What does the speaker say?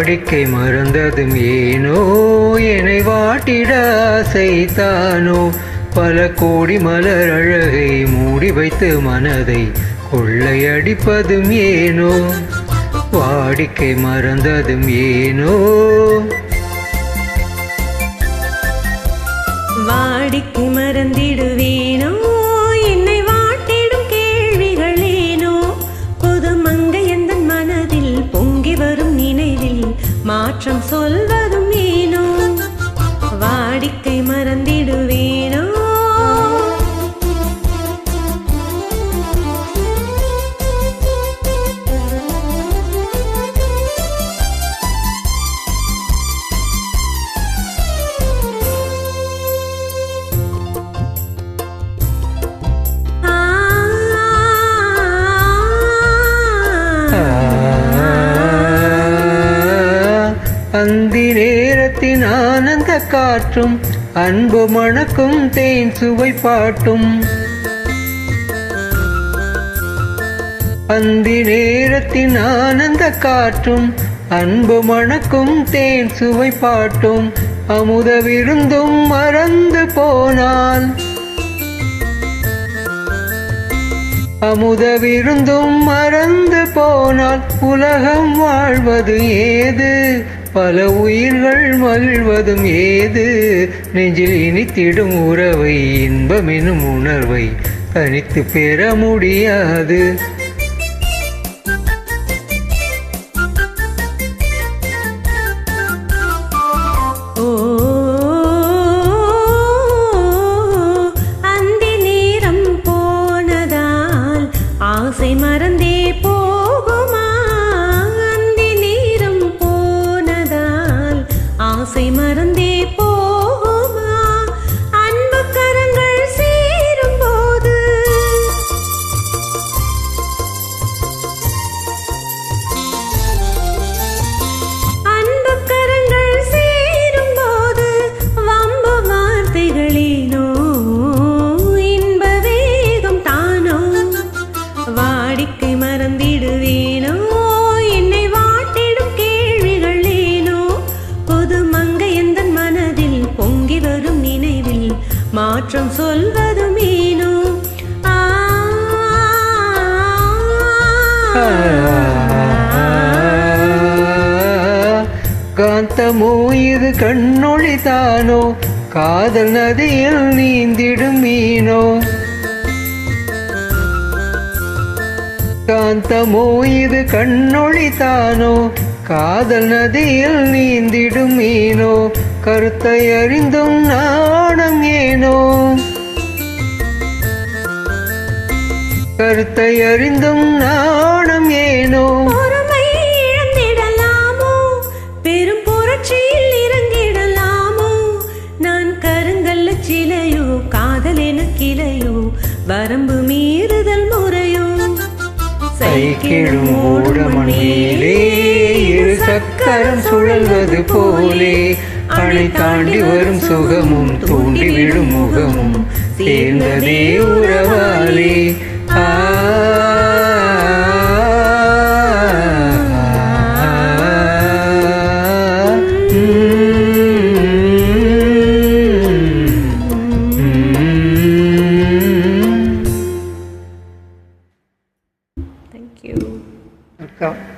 வாடிக்கை மறந்ததும் ஏனோ என்னை வாட்டிட ஆசைத்தானோ பல கோடி மலர் அழகை மூடி வைத்து மனதை கொள்ளையடிப்பதும் ஏனோ வாடிக்கை மறந்ததும் ஏனோ வாடிக்கை மறந்திடுவேனோ என்னை வாட்டிடும் கேள்விகள் ஏனோ புது மங்கை எந்தன் மனதில் பொங்கி வரும் நினைவில் மாற்றம் சொல்வதும் ஏனோ வாடிக்கை மறந்திடுவேனோ அந்தி நேரத்தின் ஆனந்த காற்றும் அன்பு மணக்கும் தேன் சுவை பாட்டும் அந்தி நேரத்தின் ஆனந்த காற்றும் அன்பு மணக்கும் தேன் சுவை பாட்டும் அமுத விருந்தும் மறந்து போனால் அமுத விருந்தும் மறந்து போனால் உலகம் வாழ்வது ஏது பல உயிர்கள் மகிழ்வதும் ஏது நெஞ்சில் இனித்திடும் உறவை இன்பமெனும் உணர்வை தனித்து பெற முடியாது அந்தி நேரம் போனதால் ஆசை மறந்தே போகுமா அந்தி நேரம் போனதால் ஆசை மறந்தே போகுமா அன்பு கரங்கள் சேரும் போது அன்பு கரங்கள் சேரும் போது வம்பு வார்த்தைகளேனோ இன்ப வேகம் தானோ வாடிக்கை மறந்திடுவேனோ என்னை வாட்டிடும் கேள்விகள் ஏனோ பொது மங்கை எந்தன் மனதில் பொங்கி வரும் நினைவில் மாற்றம் சொல்வதும் ஏனோ காந்தமோ இது கண்ணொளி தானோ காதல் நதியில் நீந்திடும் மீனோ காந்தமோ இது கண்ணொளி தானோ காதல் நதியில் நீந்திடும் மீனோ கருத்தை அறிந்தும் நாணம் ஏனோ கருத்தை அறிந்தும் நாணம் ஏனோ பொறுமை இழந்திடலாமோ பெரும் புரட்சியில் இறங்கிடலாமோ நான் கருங்கல்ல சிலையோ காதல் என கிளையோ வரம்பு மீறுதல் முறையோ சைக்கிளும் ஓடமணியிலே இரு சக்கரம் சுழல்வது போலே அணை தாண்டி வரும் சுகமும் தூண்டிவிடும் முகமும் சேர்ந்ததே உறவாலே Thank you. Welcome.